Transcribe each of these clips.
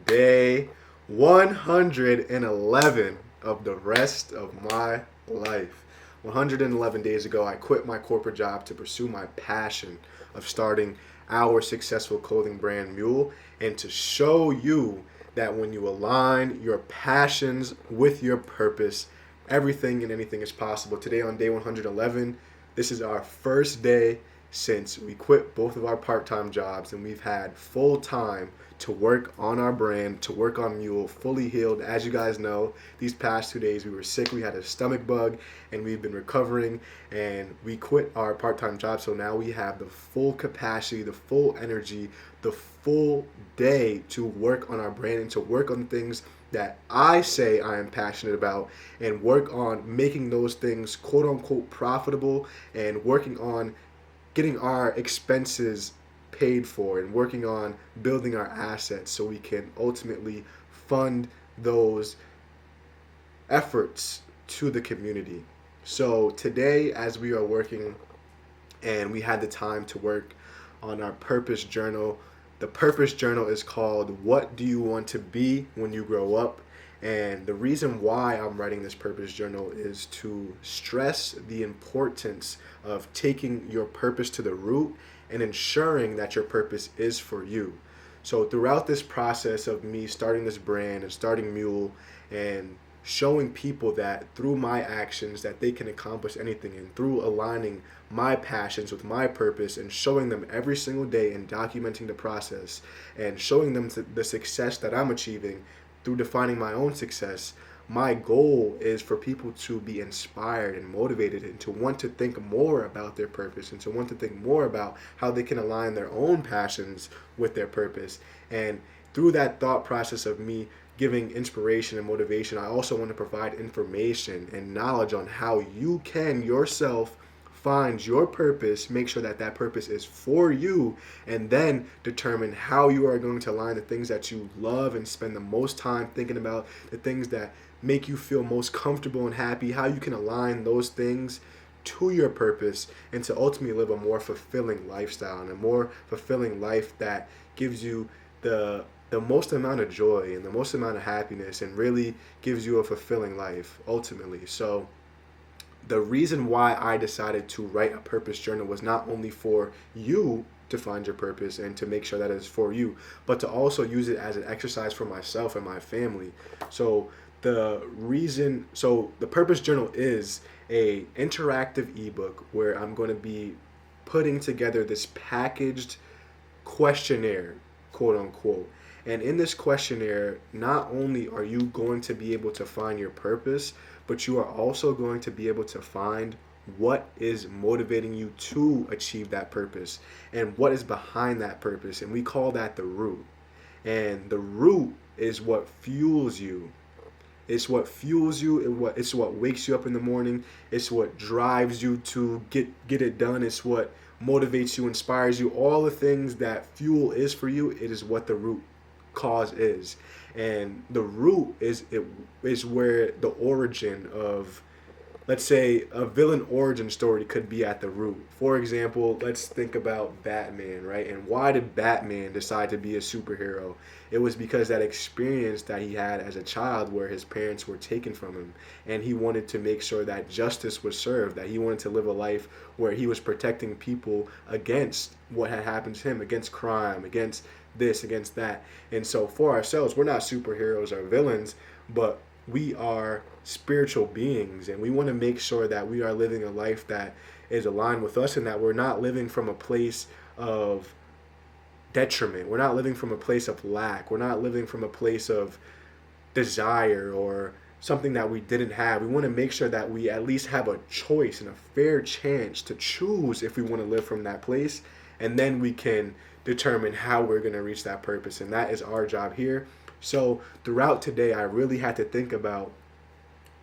day 111 of the rest of my life. 111 days ago, I quit my corporate job to pursue my passion of starting our successful clothing brand MUEL, and to show you that when you align your passions with your purpose, everything and anything is possible. Today on day 111, this is our first day since we quit both of our part-time jobs, and we've had full time to work on our brand, to work on MUEL, fully healed. As you guys know, these past 2 days we were sick, we had a stomach bug, and we've been recovering, and we quit our part-time job, so now we have the full capacity, the full energy, the full day to work on our brand and to work on things that I say I am passionate about, and work on making those things quote unquote profitable, and working on getting our expenses paid for, and working on building our assets so we can ultimately fund those efforts to the community. So today, as we are working and we had the time to work on our purpose journal, the purpose journal is called "What Do You Want to Be When You Grow Up?" And the reason why I'm writing this purpose journal is to stress the importance of taking your purpose to the root and ensuring that your purpose is for you. So throughout this process of me starting this brand and starting MUEL, and showing people that through my actions that they can accomplish anything, and through aligning my passions with my purpose and showing them every single day and documenting the process and showing them the success that I'm achieving through defining my own success, my goal is for people to be inspired and motivated, and to want to think more about their purpose, and to want to think more about how they can align their own passions with their purpose. And through that thought process of me giving inspiration and motivation, I also want to provide information and knowledge on how you can yourself find your purpose, make sure that that purpose is for you, and then determine how you are going to align the things that you love and spend the most time thinking about, the things that make you feel most comfortable and happy, how you can align those things to your purpose, and to ultimately live a more fulfilling lifestyle and a more fulfilling life that gives you the most amount of joy and the most amount of happiness, and really gives you a fulfilling life ultimately. So the reason why I decided to write a purpose journal was not only for you to find your purpose and to make sure that it is for you, but to also use it as an exercise for myself and my family. So the purpose journal is a interactive ebook where I'm going to be putting together this packaged questionnaire, quote unquote. And in this questionnaire, not only are you going to be able to find your purpose, but you are also going to be able to find what is motivating you to achieve that purpose and what is behind that purpose. And we call that the root. And the root is what fuels you. It's what fuels you. It's what wakes you up in the morning. It's what drives you to get it done. It's what motivates you, inspires you. All the things that fuel is for you, it is what the root cause is. And the root is where the origin of, let's say, a villain origin story could be at the root. For example, let's think about Batman, right? And why did Batman decide to be a superhero? It was because that experience that he had as a child where his parents were taken from him, and he wanted to make sure that justice was served, that he wanted to live a life where he was protecting people against what had happened to him, against crime, against this, against that. And so for ourselves, we're not superheroes or villains, but we are spiritual beings, and we want to make sure that we are living a life that is aligned with us, and that we're not living from a place of detriment. We're not living from a place of lack. We're not living from a place of desire or something that we didn't have. We want to make sure that we at least have a choice and a fair chance to choose if we want to live from that place, and then we can determine how we're going to reach that purpose. And that is our job here. So throughout today, I really had to think about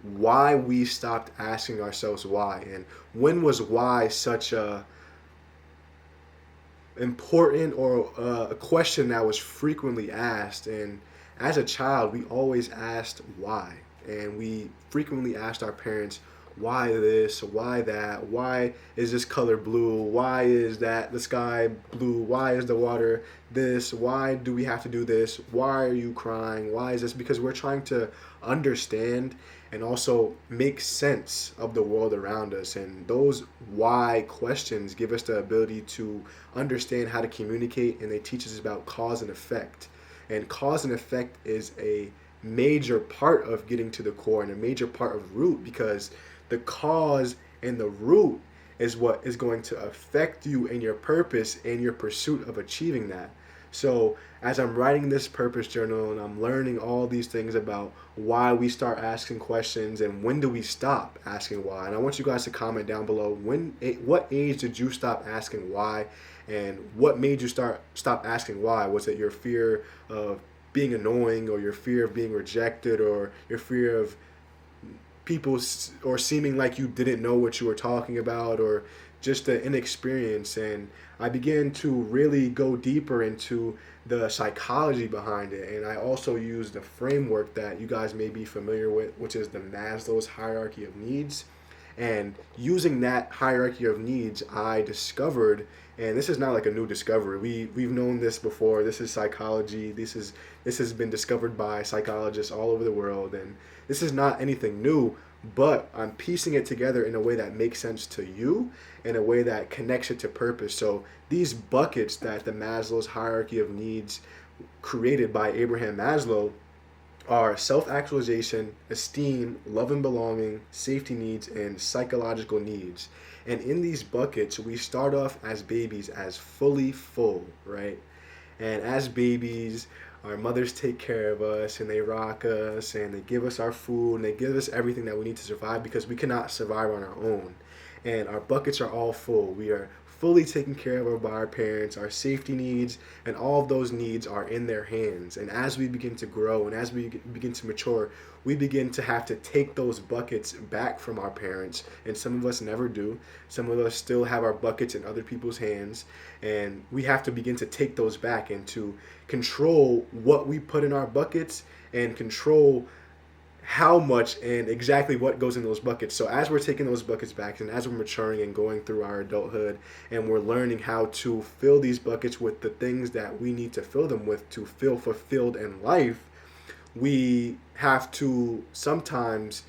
why we stopped asking ourselves why, and when was why such a important or a question that was frequently asked. And as a child, we always asked why, and we frequently asked our parents, why this, why that, why is this color blue, why is that the sky blue, why is the water this, why do we have to do this, why are you crying, why is this, because we're trying to understand and also make sense of the world around us. And those why questions give us the ability to understand how to communicate, and they teach us about cause and effect. And cause and effect is a major part of getting to the core and a major part of root, because the cause and the root is what is going to affect you in your purpose and your pursuit of achieving that. So as I'm writing this purpose journal and I'm learning all these things about why we start asking questions and when do we stop asking why. And I want you guys to comment down below what age did you stop asking why, and what made you stop asking why? Was it your fear of being annoying, or your fear of being rejected, or your fear of people or seeming like you didn't know what you were talking about, or just the inexperience? And I began to really go deeper into the psychology behind it, and I also used the framework that you guys may be familiar with, which is the Maslow's hierarchy of needs. And using that hierarchy of needs, I discovered, and this is not like a new discovery. We've known this before. This is psychology. This has been discovered by psychologists all over the world, and this is not anything new. But I'm piecing it together in a way that makes sense to you, in a way that connects it to purpose. So these buckets that the Maslow's hierarchy of needs created by Abraham Maslow are self-actualization, esteem, love and belonging, safety needs, and psychological needs. And in these buckets, we start off as babies as fully full, right? And as babies, our mothers take care of us and they rock us and they give us our food and they give us everything that we need to survive, because we cannot survive on our own. And our buckets are all full. We are fully taken care of by our parents. Our safety needs and all of those needs are in their hands. And as we begin to grow and as we begin to mature, we begin to have to take those buckets back from our parents. And some of us never do. Some of us still have our buckets in other people's hands. And we have to begin to take those back and to control what we put in our buckets and control how much and exactly what goes in those buckets. So as we're taking those buckets back and as we're maturing and going through our adulthood and we're learning how to fill these buckets with the things that we need to fill them with to feel fulfilled in life, we have to sometimes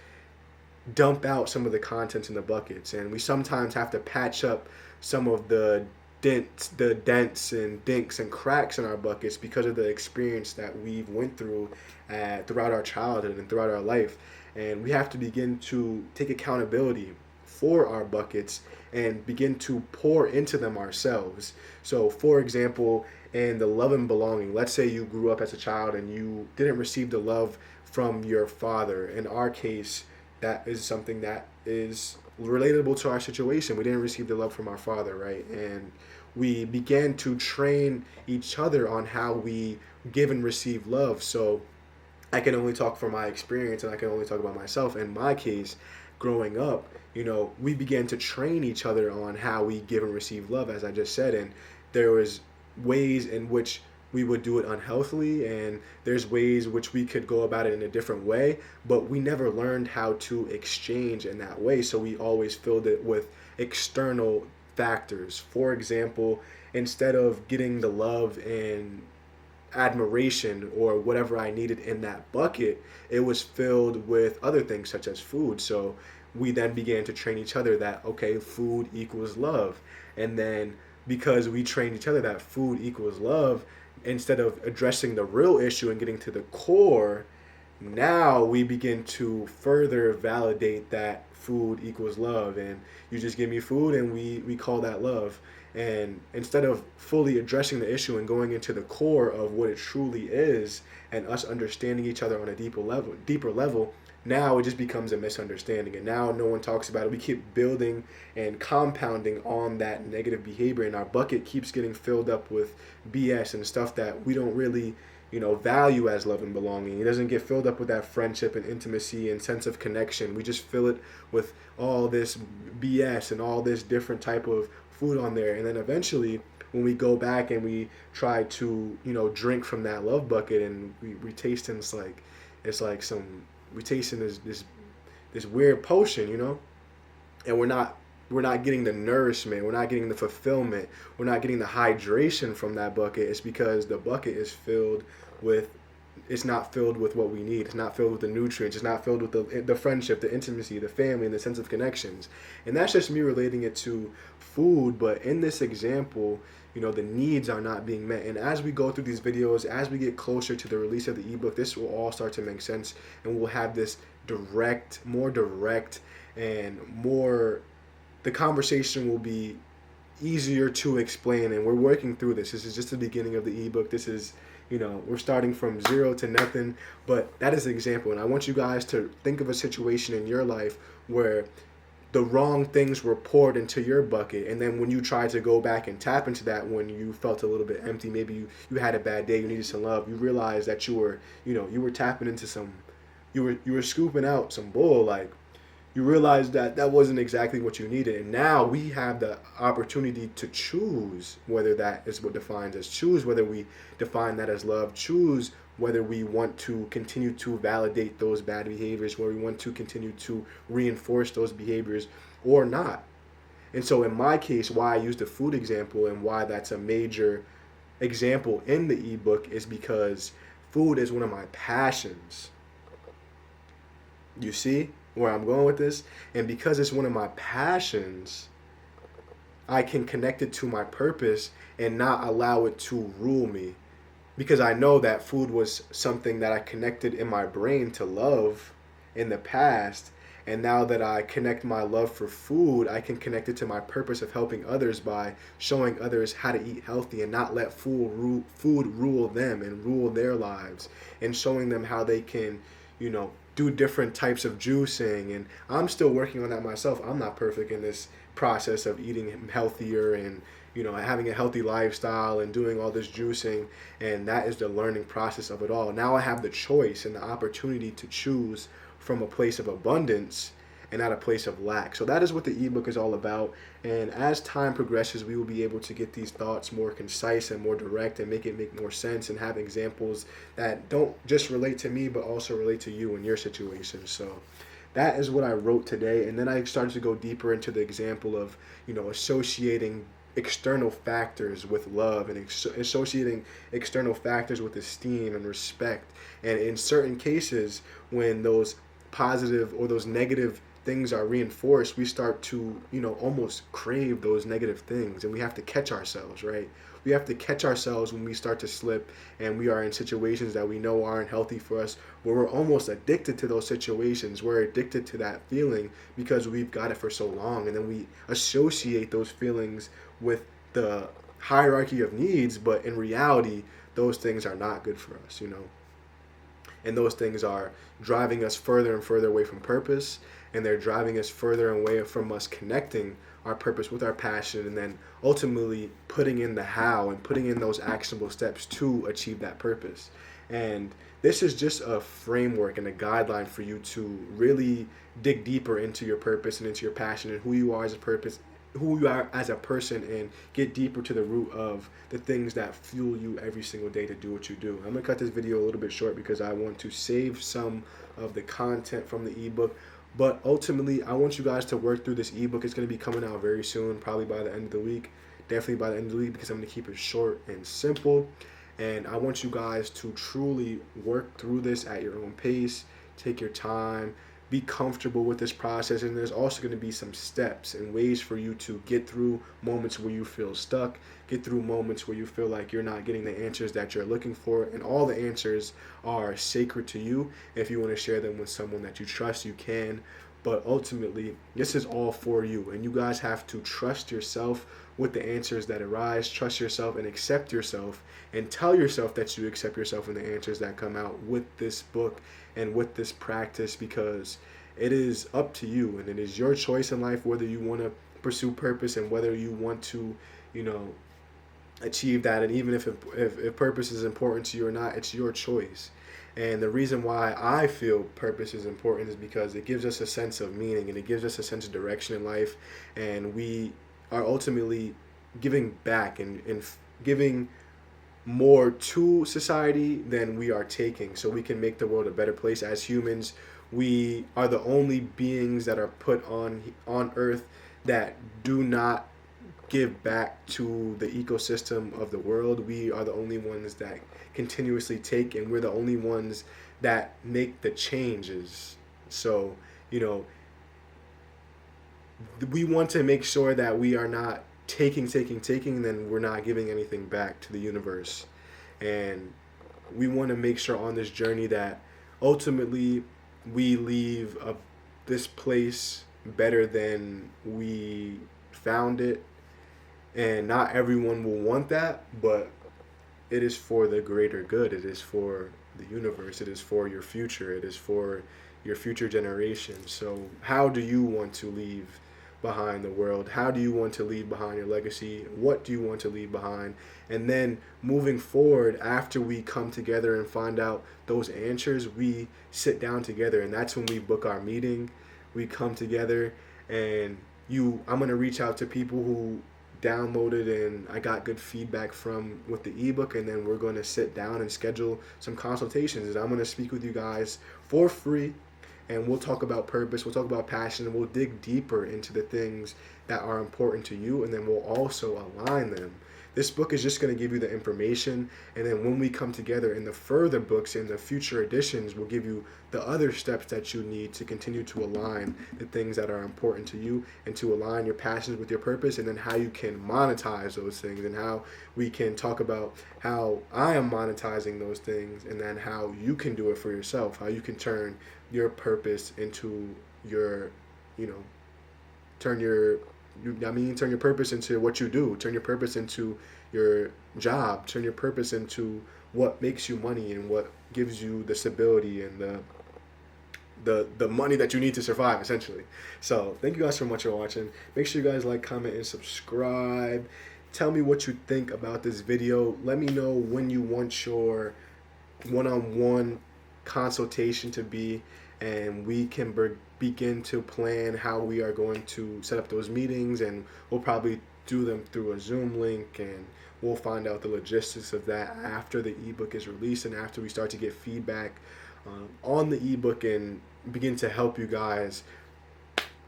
dump out some of the contents in the buckets, and we sometimes have to patch up some of the dents and dinks and cracks in our buckets because of the experience that we've went through throughout our childhood and throughout our life. And we have to begin to take accountability for our buckets and begin to pour into them ourselves. So for example, in the love and belonging, let's say you grew up as a child and you didn't receive the love from your father. In our case, that is something that is relatable to our situation. We didn't receive the love from our father, right? And we began to train each other on how we give and receive love. So I can only talk from my experience and I can only talk about myself. In my case, growing up, we began to train each other on how we give and receive love, as I just said. And there was ways in which we would do it unhealthily, and there's ways which we could go about it in a different way, but we never learned how to exchange in that way. So we always filled it with external factors. For example, instead of getting the love and admiration or whatever I needed in that bucket, it was filled with other things such as food. So we then began to train each other that, okay, food equals love. And then because we trained each other that food equals love, instead of addressing the real issue and getting to the core, now we begin to further validate that food equals love, and you just give me food and we call that love. And instead of fully addressing the issue and going into the core of what it truly is and us understanding each other on a deeper level, now it just becomes a misunderstanding, and now no one talks about it. We keep building and compounding on that negative behavior, and our bucket keeps getting filled up with BS and stuff that we don't really value as love and belonging. It doesn't get filled up with that friendship and intimacy and sense of connection. We just fill it with all this BS and all this different type of food on there, and then eventually when we go back and we try to drink from that love bucket and we taste, and it's like we tasting this weird potion. and we're not getting the nourishment, we're not getting the fulfillment, we're not getting the hydration from that bucket, it's because the bucket is filled with, it's not filled with what we need. It's not filled with the nutrients. It's not filled with the friendship, the intimacy, the family, and the sense of connections. And that's just me relating it to food. But in this example, the needs are not being met. And as we go through these videos, as we get closer to the release of the ebook, this will all start to make sense, and we'll have this more direct, and more, the conversation will be easier to explain. And we're working through this. This is just the beginning of the ebook. This is, we're starting from zero to nothing, but that is an example. And I want you guys to think of a situation in your life where the wrong things were poured into your bucket, and then when you tried to go back and tap into that, when you felt a little bit empty, maybe you had a bad day, you needed some love, you realized that you were tapping into some, you were scooping out some bull. Like, you realize that wasn't exactly what you needed. And now we have the opportunity to choose whether that is what defines us, choose whether we define that as love, choose whether we want to continue to validate those bad behaviors, whether we want to continue to reinforce those behaviors or not. And so in my case, why I used the food example and why that's a major example in the ebook is because food is one of my passions. You see where I'm going with this? And because it's one of my passions, I can connect it to my purpose and not allow it to rule me. Because I know that food was something that I connected in my brain to love in the past. And now that I connect my love for food, I can connect it to my purpose of helping others by showing others how to eat healthy and not let food rule them and rule their lives, and showing them how they can, do different types of juicing. And I'm still working on that myself. I'm not perfect in this process of eating healthier and having a healthy lifestyle and doing all this juicing, and that is the learning process of it all. Now I have the choice and the opportunity to choose from a place of abundance and not a place of lack. So that is what the ebook is all about. And as time progresses, we will be able to get these thoughts more concise and more direct and make it make more sense and have examples that don't just relate to me but also relate to you and your situation. So that is what I wrote today. And then I started to go deeper into the example of, associating external factors with love, and associating external factors with esteem and respect. And in certain cases, when those positive or those negative things are reinforced, we start to, almost crave those negative things. And we have to catch ourselves, right? We have to catch ourselves when we start to slip and we are in situations that we know aren't healthy for us, where we're almost addicted to those situations. We're addicted to that feeling because we've got it for so long. And then we associate those feelings with the hierarchy of needs, but in reality, those things are not good for us, And those things are driving us further and further away from purpose, and they're driving us further away from us connecting our purpose with our passion, and then ultimately putting in the how and putting in those actionable steps to achieve that purpose. And this is just a framework and a guideline for you to really dig deeper into your purpose and into your passion and who you are as a person, and get deeper to the root of the things that fuel you every single day to do what you do. I'm going to cut this video a little bit short because I want to save some of the content from the ebook. But ultimately, I want you guys to work through this ebook. It's going to be coming out very soon, probably by the end of the week. Definitely by the end of the week, because I'm going to keep it short and simple. And I want you guys to truly work through this at your own pace. Take your time. Be comfortable with this process. And there's also going to be some steps and ways for you to get through moments where you feel stuck, get through moments where you feel like you're not getting the answers that you're looking for. And all the answers are sacred to you. If you want to share them with someone that you trust, you can. But ultimately, this is all for you. And you guys have to trust yourself with the answers that arise. Trust yourself and accept yourself, and tell yourself that you accept yourself and the answers that come out with this book and with this practice, because it is up to you, and it is your choice in life whether you want to pursue purpose and whether you want to, achieve that. And even if purpose is important to you or not, it's your choice. And the reason why I feel purpose is important is because it gives us a sense of meaning, and it gives us a sense of direction in life, and we are ultimately giving back and giving more to society than we are taking, so we can make the world a better place. As humans, We are the only beings that are put on Earth that do not give back to the ecosystem of the world. We are the only ones that continuously take, and we're the only ones that make the changes. So, you know, we want to make sure that we are not taking, and then we're not giving anything back to the universe. And we want to make sure on this journey that ultimately we leave this place better than we found it. And not everyone will want that, but it is for the greater good. It is for the universe. It is for your future. It is for your future generations. So, how do you want to leave behind the world? How do you want to leave behind your legacy? What do you want to leave behind? And then moving forward, after we come together and find out those answers, we sit down together, and that's when we book our meeting. We come together, and I'm gonna reach out to people who downloaded and I got good feedback from with the ebook, and then we're going to sit down and schedule some consultations, and I'm going to speak with you guys for free, and we'll talk about purpose, we'll talk about passion, and we'll dig deeper into the things that are important to you, and then we'll also align them. This book is just going to give you the information, and then when we come together in the further books, in the future editions, we'll give you the other steps that you need to continue to align the things that are important to you, and to align your passions with your purpose, and then how you can monetize those things, and how we can talk about how I am monetizing those things, and then how you can do it for yourself, how you can turn your purpose into your, turn your turn your purpose into what you do. Turn your purpose into your job. Turn your purpose into what makes you money and what gives you the stability and the money that you need to survive, essentially. So thank you guys so much for watching. Make sure you guys like, comment, and subscribe. Tell me what you think about this video. Let me know when you want your one-on-one consultation to be, and we can begin to plan how we are going to set up those meetings, and we'll probably do them through a Zoom link, and we'll find out the logistics of that after the ebook is released and after we start to get feedback on the ebook, and begin to help you guys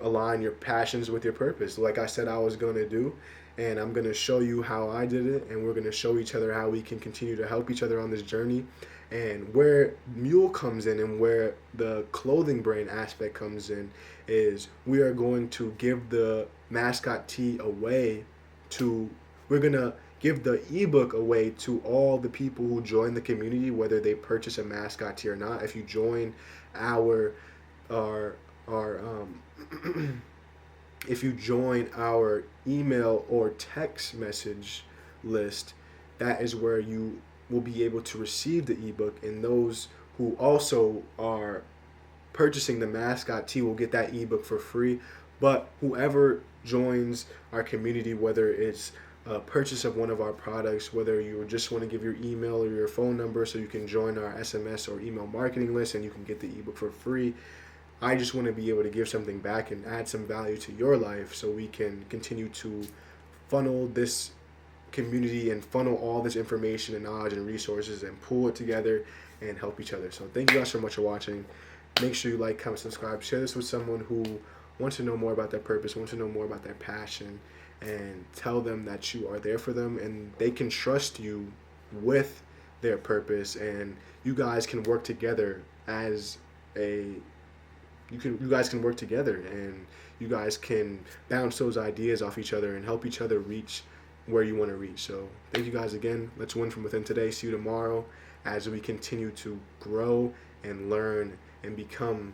align your passions with your purpose, like I said I was going to do. And I'm going to show you how I did it, and we're going to show each other how we can continue to help each other on this journey. And where MUEL comes in, and where the clothing brand aspect comes in, is we are going to give the mascot tee away we're going to give the ebook away to all the people who join the community, whether they purchase a mascot tee or not. If you join our if you join our email or text message list, that is where you will be able to receive the ebook, and those who also are purchasing the mascot tee will get that ebook for free. But whoever joins our community, whether it's a purchase of one of our products, whether you just want to give your email or your phone number so you can join our SMS or email marketing list and you can get the ebook for free, I just want to be able to give something back and add some value to your life, so we can continue to funnel this community and funnel all this information and knowledge and resources and pull it together and help each other. So thank you guys so much for watching. Make sure you like, comment, subscribe. Share this with someone who wants to know more about their purpose, wants to know more about their passion, and tell them that you are there for them and they can trust you with their purpose, and you guys can work together as you guys can work together, and you guys can bounce those ideas off each other and help each other reach where you want to reach. So thank you guys again. Let's win from within today. See you tomorrow as we continue to grow and learn and become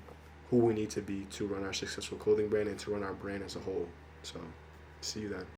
who we need to be to run our successful clothing brand and to run our brand as a whole. So see you then.